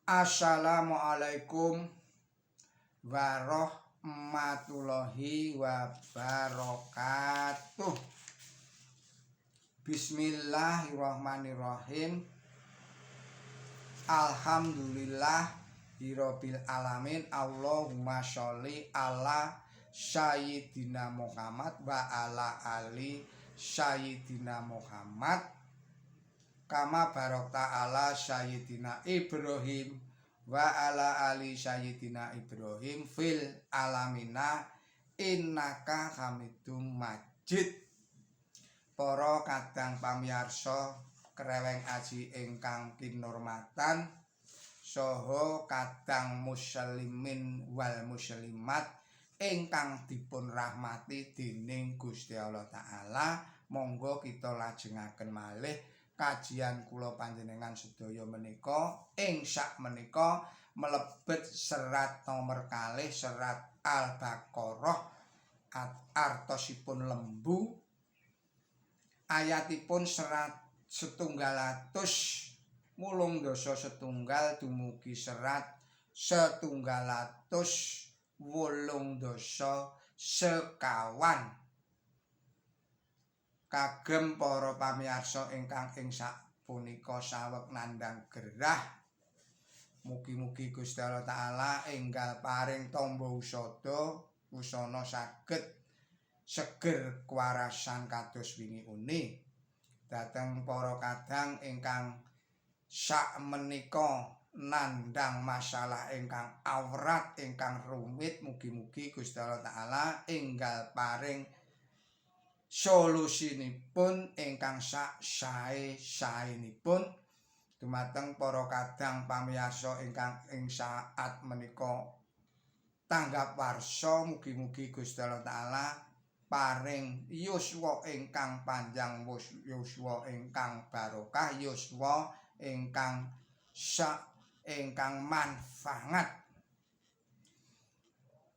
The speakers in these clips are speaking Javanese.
Assalamualaikum warahmatullahi wabarakatuh. Bismillahirrahmanirrahim. Alhamdulillah Rabbil alamin. Allahumma sholli ala Sayyidina Muhammad wa ala ali Sayyidina Muhammad. Kama barokta ala Sayyidina Ibrahim wa ala ali Sayyidina Ibrahim fil alamina innaka hamidum majid. Para kadang pamiyarsa kreweng aji ingkang kinurmatan saha kadang muslimin wal muslimat ingkang dipun rahmati dening Gusti Allah taala, monggo kita lajengaken malih kajian kula panjenengan sedaya menika ing sak menika mlebet serat nomor kalih serat Al-Baqarah artosipun lembu ayatipun serat 180 mulung dasa setunggal dumugi serat 180 wolung dasa sekawan. Kagem para pamirsa ingkang ing sapunika saweg nandhang gerah, mugi-mugi Gusti Allah taala enggal paring tamba usana saged seger kewarasan kados wingi uni. Dhateng para kadang ingkang sakmenika nandhang masalah ingkang awrat ingkang rumit, mugi-mugi Gusti Allah taala enggal paring solusinipun ingkang sak sae-saenipun dumateng para kadang pamirsa ingkang ing saat menika tanggap warsa. Mugi-mugi Gusti Allah taala paring yuswa ingkang panjang, yuswa ingkang barokah, yuswa ingkang manfaat.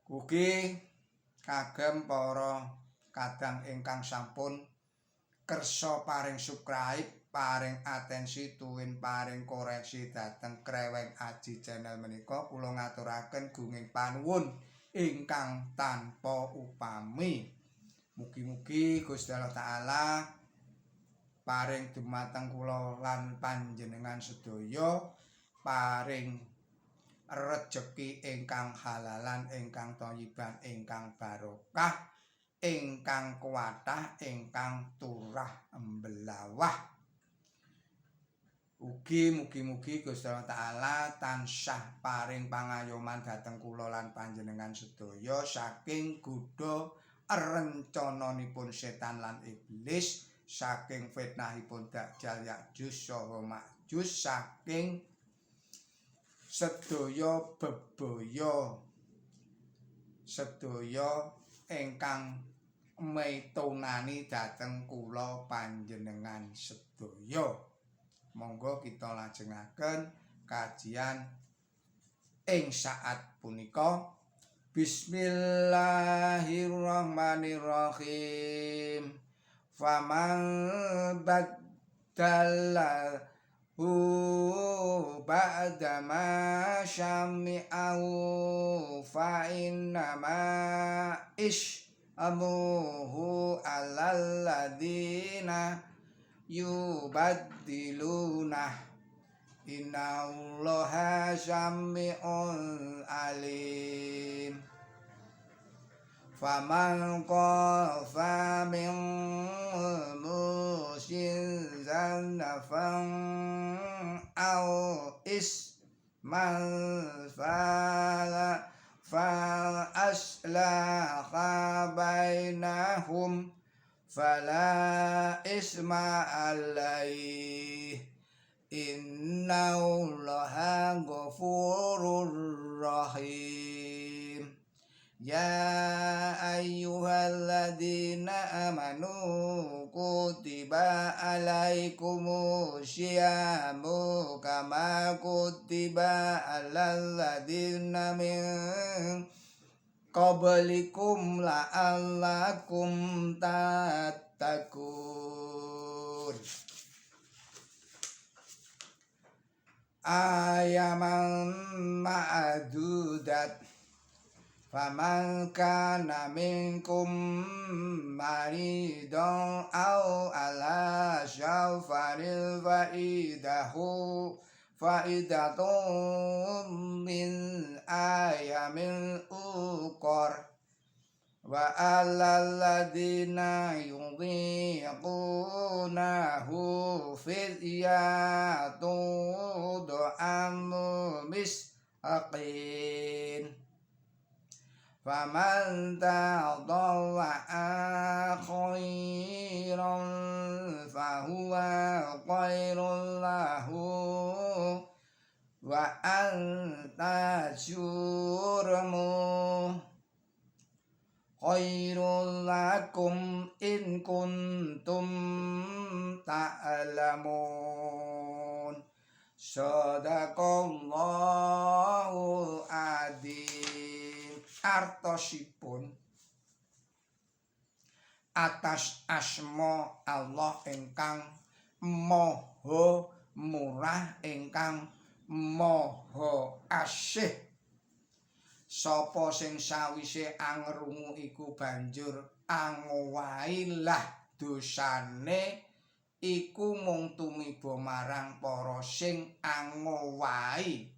Ugi kagem para kadang ingkang sampun kersa paring subscribe, paring atensi tuwin paring koreksi dhateng kreweng aji channel menika, kula ngaturaken gunging panuwun ingkang tanpa upami. Mugi-mugi Gusti Allah taala paring dumateng kula lan panjenengan sedaya paring rejeki ingkang halalan, ingkang thayyiban, ingkang barokah, ingkang kuwatah, ingkang turah embelawah. Ugi mugi-mugi Gusti Allah taala tansah paring pangayoman dhateng kula lan panjenengan sedaya saking godha rencananipun setan lan iblis, saking fitnahipun Dajjal Ya'juj saha Ma'juj, saking sedaya bebaya sedaya ingkang mitunani dhateng kula panjenengan sedaya. Monggo kita lajengaken kajian ing saat punika. Bismillahirrahmanirrahim. Faman baddalahu ba'da ma syami'ahu fa innama amuhu alal ladina yubaddiluna innallaha sami'un alim. Faman qafa min musin zanafan aw isman fa aslaha bainahum fala isma alaih innallaha ghafurur rahim. Ya ayyuhalladzina amanu kutiba alaikumus syiamu kama kutiba alal ladzina min qablikum la'allakum tattaqun. ayaman ma'dudat faman kana minkum maridon au ala syafaril faidatun min ayamin ukor wa alal ladina yudhiqunahu fidyatu do'amu misaqin faman tadawwa'a khairan fahuwa khairun lahu wa anta syurmu khairul lakum in kuntum ta'lamun. Shadaqallahul adzim. Artosipun atas asma Allah ingkang maha murah ingkang maha asih. Sapa sing sawise angrungu iku banjur angowahi lah dosane iku mung tumiba marang para sing angowahi.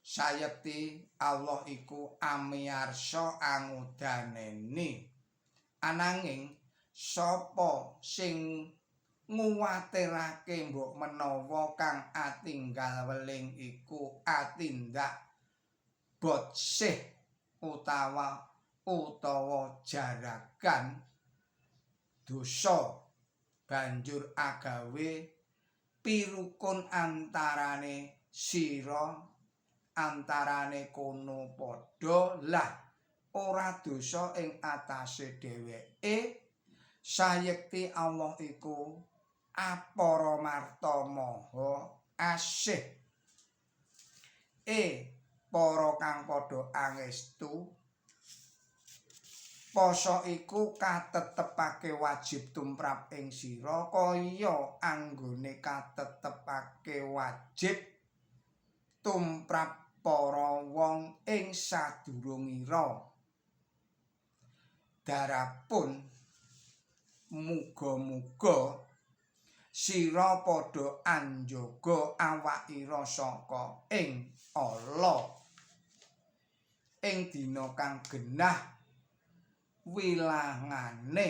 Sayekti Allah iku amiyarsa angudaneni. Ananging sapa sing nguwatirake mbok menawa kang atinggal weling iku atindak botsih utawa jaragan dosa banjur agawe pirukun antarane sira antarane kono padha lah ora dosa ing atase dheweke sayekti Allah iku apara marta maha asih. Para kang padha angestu poso iku katetepake wajib tumrap ing sira kaya anggone katetepake wajib tumrap para wong ing sadurungira. Darapun muga-muga sira padha anjaga awakira saka ing ala ing dina kang genah wilangane.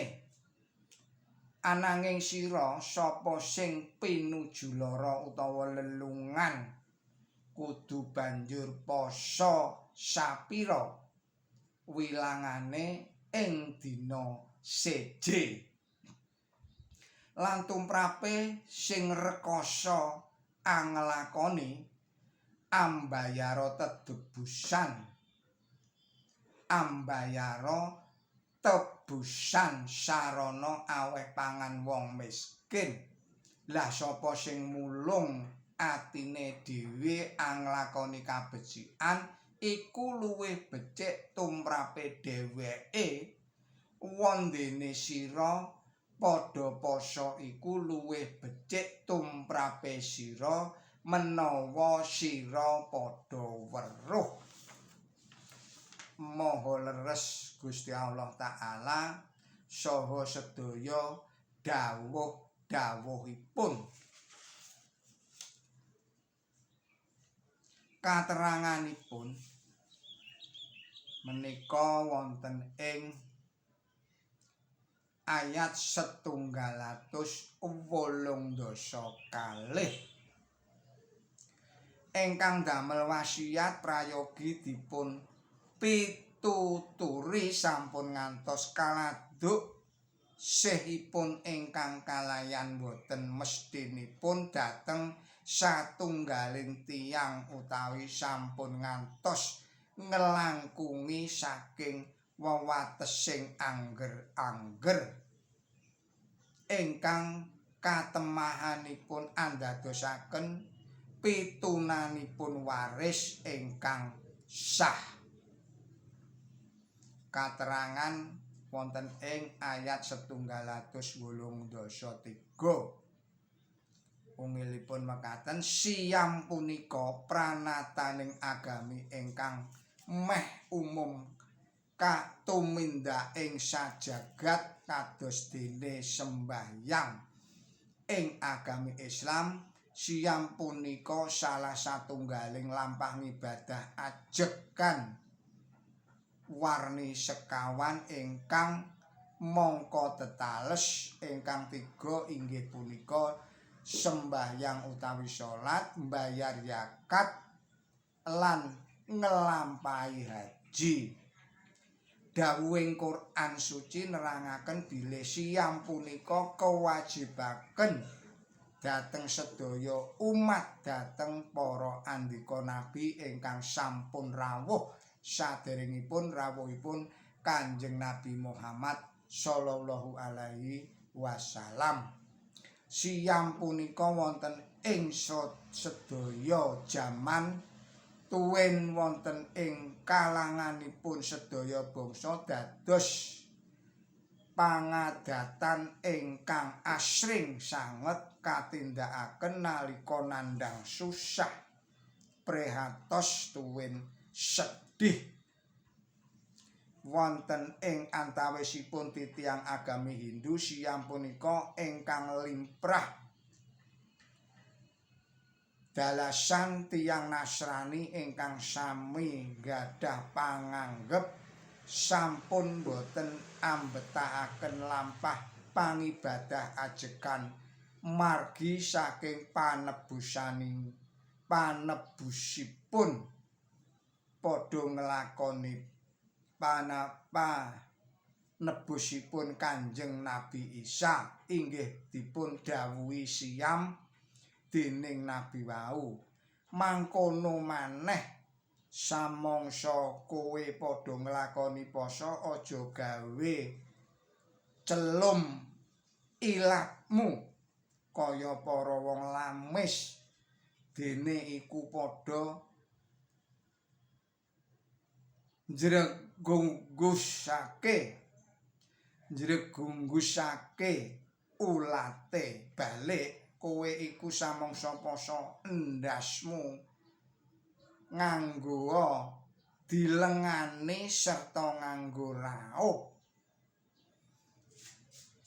Ananging sira sapa sing pinuju lara utawa lelungan kudu banjur poso sapira wilangane ing dina seje. Lan tumrape sing rekoso anglakoni ambayara tebusan sarana aweh pangan wong miskin. Lah sapa sing mulung atine dhewe anglakoni kabecikan iku luwih becik tumrape dheweke. Wondene sira padha poso iku luwih becik tumrape sira menawa sira padha weruh. Maha leres Gusti Allah Ta'ala saha sedaya dawuh-dawuhipun. Kateranganipun menika wonten ing ayat 180 kalih ingkang damel wasiat prayogi dipun pituturi sampun ngantos kaladuk sihipun ingkang kalayan boten mestinipun dhateng satunggaling tiyang utawi sampun ngantos ngelangkungi saking wewatesing angger-angger ingkang katemahanipun andadosaken pitunanipun waris ingkang sah. Katerangan wonten ing ayat 183. Ungilipun mekaten siyam punika pranataning agami ingkang meh umum katumindak ing sajagat kados dene sembahyang. Ing agami Islam siyam punika salah satunggaling lampah ngibadah ajekan warni sekawan ingkang mangka tetales ingkang tiga inggih punika sembahyang utawi salat, mbayar zakat lan ngelampahi haji. Dawuhing Quran suci nerangaken bilih siyam punika kewajibaken dhateng sedaya umat dhateng para andika nabi ingkang sampun rawuh saderengipun rawuhipun Kanjeng Nabi Muhammad sallallahu alaihi wasallam. Siyam punika wonten ing sedaya jaman tuwin wonten ing kalanganipun sedaya bangsa dados pangadatan ingkang asring sanget katindakaken nalika nandhang susah prihatos tuwin sedih. Wonten ing antawisipun titiyang agami Hindu siyam punika ingkang limprah. Dalasan tiyang Nasrani ingkang sami gadhah panganggep sampun boten ambetahaken lampah pangibadah ajekan margi saking panebusipun padha nglakoni nebusipun Kanjeng Nabi Isa inggih dipun dawuhi siyam dening nabi wau. Mangkono maneh samangsa kowe padha nglakoni poso aja gawe celum ilahmu kaya para wong lamis dene iku padha njregunggusake ulate balik kowe iku samangsa poso endasmu nganggo dilengani serta nganggo raup.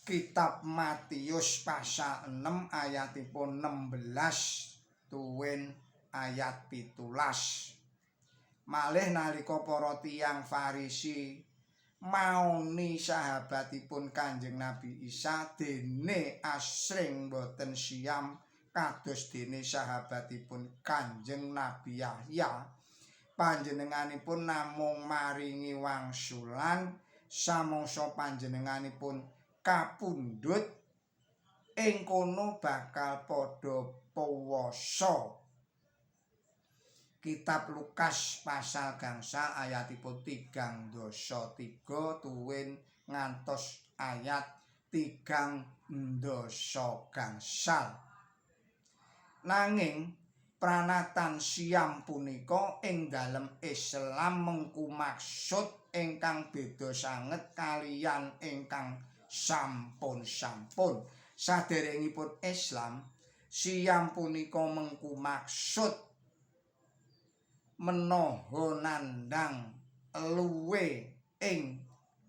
Kitab Matius pasal 6 ayatipun 16 tuwin ayat 17. Malih nalika para tiyang Farisi maoni sahabatipun Kanjeng Nabi Isa dene asring boten siyam kados dene sahabatipun Kanjeng Nabi Yahya, panjenenganipun namung maringi wangsulan samangsa panjenenganipun kapundhut ing kono bakal padha puwasa. Kitab Lukas pasal gangsal ayatipun 33 tuwin ngantos ayat 30 gangsal. Nanging pranatan siyam punika ing dalem Islam mengku maksud ingkang beda sanget kaliyan ingkang sampun-sampun. Saderengipun Islam siyam punika mengku maksud menaha nandhang luwe ing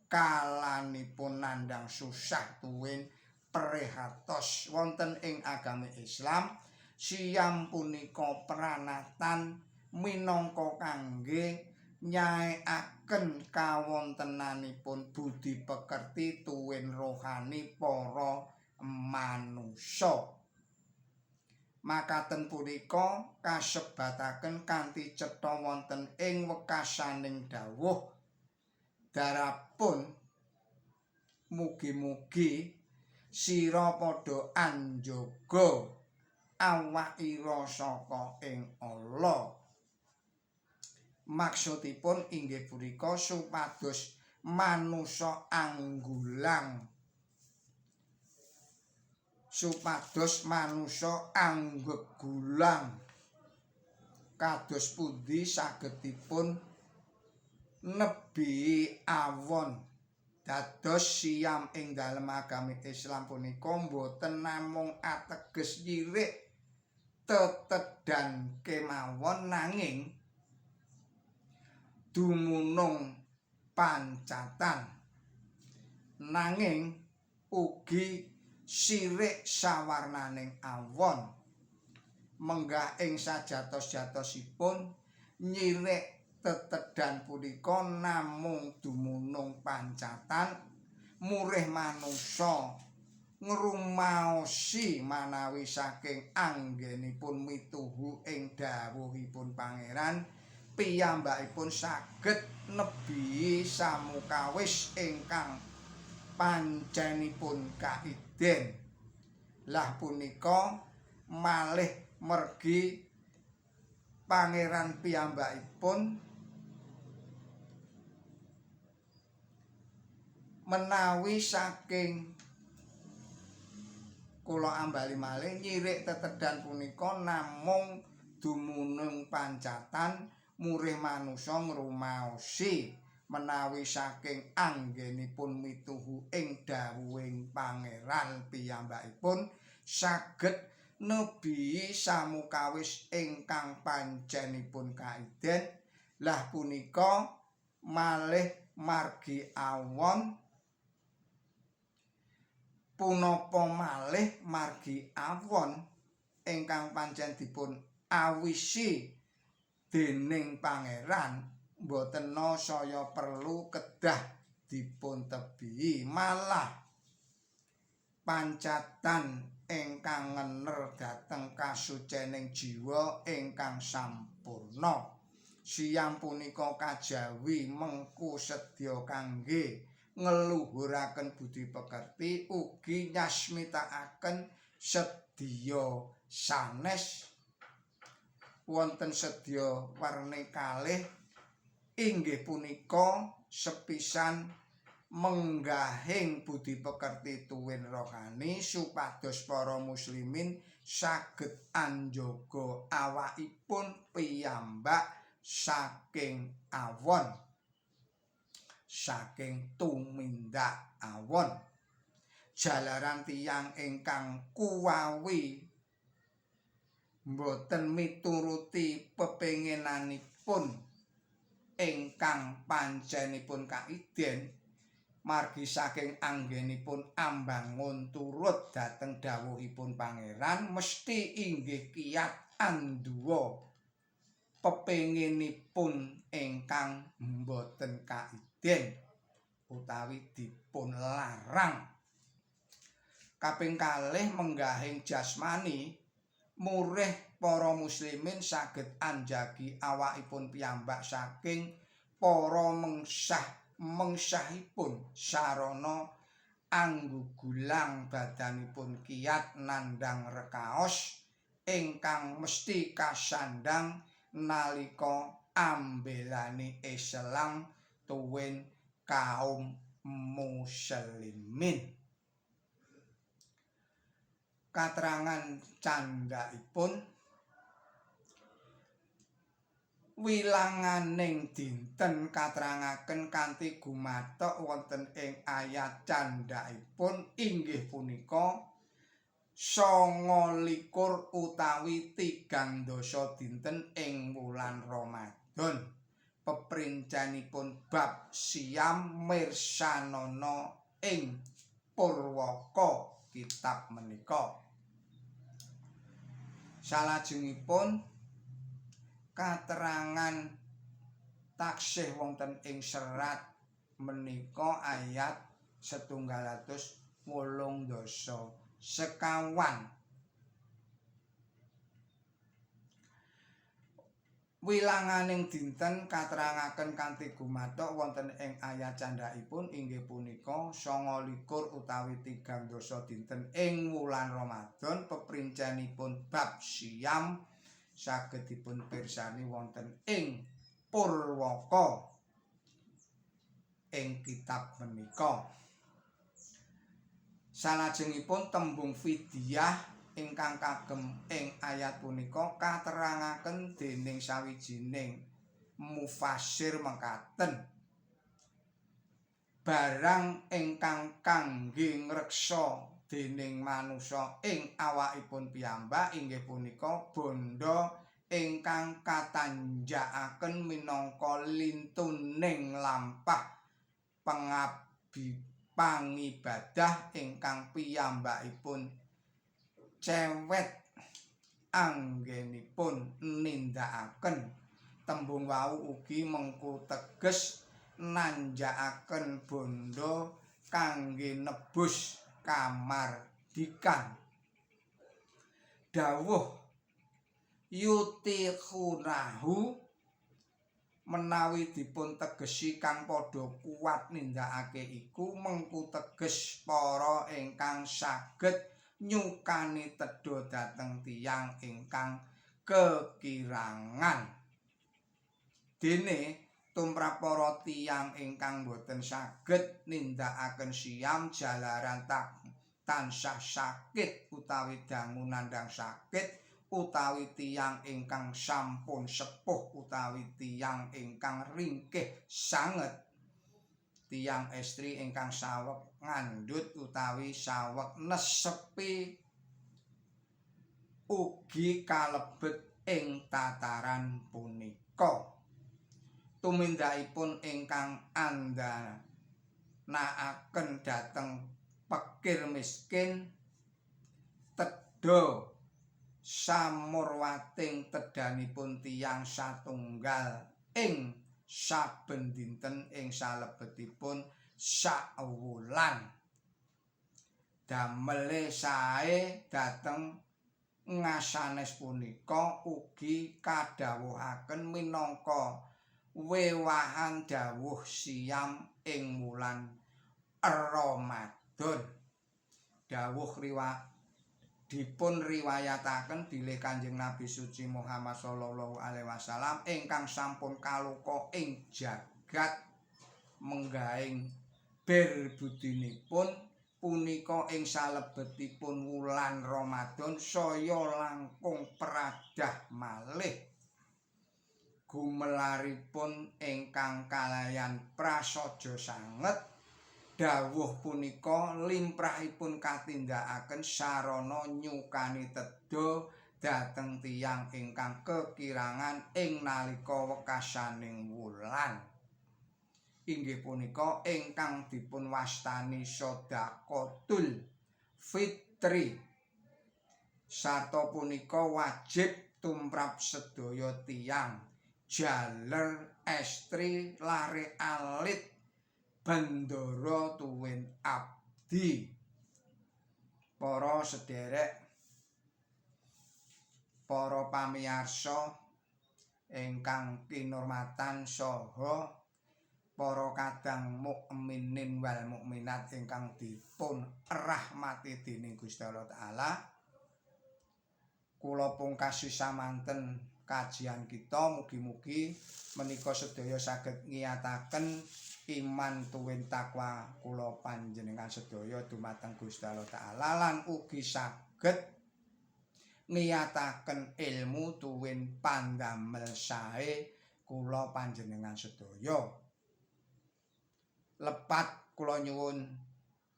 kalanipun nandhang susah tuwin prihatos. Wonten ing agami Islam siyam punika pranatan minangka kangge nyaekaken kawontenanipun budi pekerti tuwin rohani para manungsa. Makaten punika kasebataken kanthi cetha wonten ing wekasaning dawuh darapun mugi-mugi sira padha anjaga awakira saka ing Allah. Maksudipun inggih punika supados manusa anggegulang kados pundi sagedipun nebi awon. Dados siyam ing dalem agami Islam punika boten namung ateges nyirik tetedan kemawon nanging dumunung pancatan nanging ugi sirik sawarnaning awon menggah ing sajatos-jatosipun nyirik tetedan punika namung dumunung pancatan murih manungsa ngrumaosi manawi saking anggenipun mituhu ing dawuhipun pangeran piyambakipun saged nebihi samukawis ingkang pancenipun kaiden. Lah punika malih mergi pangeran piyambakipun menawi saking kula ambali malih nyirik tetedan punika namung dumunung pancatan murih manungsa ngrumaosi menawi saking anggenipun mituhu ing dawuhing pangeran piyambakipun saged nebihi samukawis ingkang pancenipun kaiden. Lah punika malih margi awon punapa malih margi awon ingkang pancen dipun awisi dening pangeran boten saya perlu kedah dipun tebihi malah pancatan ingkang ngener dhateng kasucening jiwa ingkang sampurna siyam punika kajawi mengku sedya kangge ngeluhuraken budi pekerti ugi nyasmitakaken sedya sanes wonten sedya warni kalih inggih punika sepisan menggahing budi pekerti tuwin rohani supados para muslimin saged anjaga awakipun piyambak saking awon saking tumindak awon jalaran tiyang ingkang kuwawi boten mituruti pepenginanipun ingkang pancenipun kaiden margi saking anggenipun ambangun turut dhateng dawuhipun pangeran mesti inggih kiyat anduwa pepenginipun ingkang boten kaiden utawi dipun larang. Kaping kalih menggahing jasmani murih para muslimin saged anjagi awakipun piyambak saking para mengsahipun sarana anggugulang badanipun kiyat nandhang rekaos ingkang mesti kasandang nalika ambelani Islam tuwin kaum muslimin. Katerangan candhaipun wilanganing dinten katerangaken kanthi gumathok wonten ing ayat candhaipun inggih punika 29 utawi 30 dinten ing wulan Ramadan. Peprincanipun bab siam mirsanana ing purwaka kitab menika. Salajengipun katerangan taksih wonten ing serat menika ayat 180 sekawan. Wilanganing dinten katerangaken kanthi gumathok wonten ing ayat candhaipun inggih punika 29 utawi 30 dinten ing wulan Ramadan. Peprincanipun bab siam saged dipun pirsani wonten ing purwaka ing kitab menika. Salajengipun tembung fidyah ingkang kagem ing ayat punika katerangaken dening sawijining mufassir mekaten barang ingkang kangge ngreksa dening manusa ing awakipun piyambak inggih punika bondo ingkang katanjakaken minangka lintuning lampah pangibadah ingkang piyambakipun cewet anggenipun nindakaken. Tembung wau ugi mengku teges nanjakaken bondo kangge nebus kamardikan. Dawuh yutikhunahu menawi dipun tegesi kang padha kuat nindakake iku mengku teges para ingkang saged nyukani tedha dhateng tiyang ingkang kekirangan. Dene tumrap para tiyang ingkang boten saged nindakaken siyam jalaran tansah sakit utawi dangu nandhang sakit utawi tiyang ingkang sampun sepuh utawi tiyang ingkang ringkih sanget, tiyang estri ingkang saweg ngandhut utawi saweg nesepi ugi kalebet ing tataran punika. Tumindakipun ingkang andhanakaken dhateng pekir miskin tedha samurwating tedhanipun tiyang satunggal ing saben dinten ing salebetipun sakwulan. Damele sae dhateng ngasanes punika ugi kadhawuhaken minangka wewahan dawuh siyam ing wulan Ramadan. Dawuh dipun riwayataken bilih Kanjeng Nabi suci Muhammad sallallahu alaihi wasallam ingkang sampun kaluka ing jagat menggaing berbudinipun punika ing salebetipun wulan Ramadan saya langkung peradah malih gumelaripun ingkang kalayan prasaja sanget. Dawuh punika limprahipun katindakaken sarana nyukani tedha dhateng tiyang ingkang kekirangan ing nalika wekasaning wulan. Inggih punika ingkang dipun wastani sedaqatul fitri. Sarta punika wajib tumrap sedaya tiyang jaler estri lare alit bandara tuwin abdi. Para sederek, para pamiyarsa ingkang kinurmatan saha para kadang mukminin wal mukminat ingkang dipun rahmati dening Gusti Allah Taala, kula pungkasi samanten kajian kita mugi-mugi menika sedaya saged ngiyataken iman tuwin takwa kula panjenengan sedaya dumateng Gusti Allah Taala lan ugi saged ngiyataken ilmu tuwin pandamel sae kula panjenengan sedaya. Lepat kula nyuwun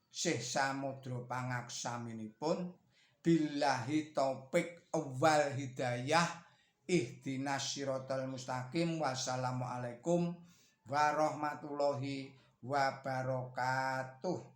sih samudra pangaksaminipun billahi taufik wal hidayah ihdinas siratal mustaqim. Wassalamualaikum warahmatullahi wabarakatuh.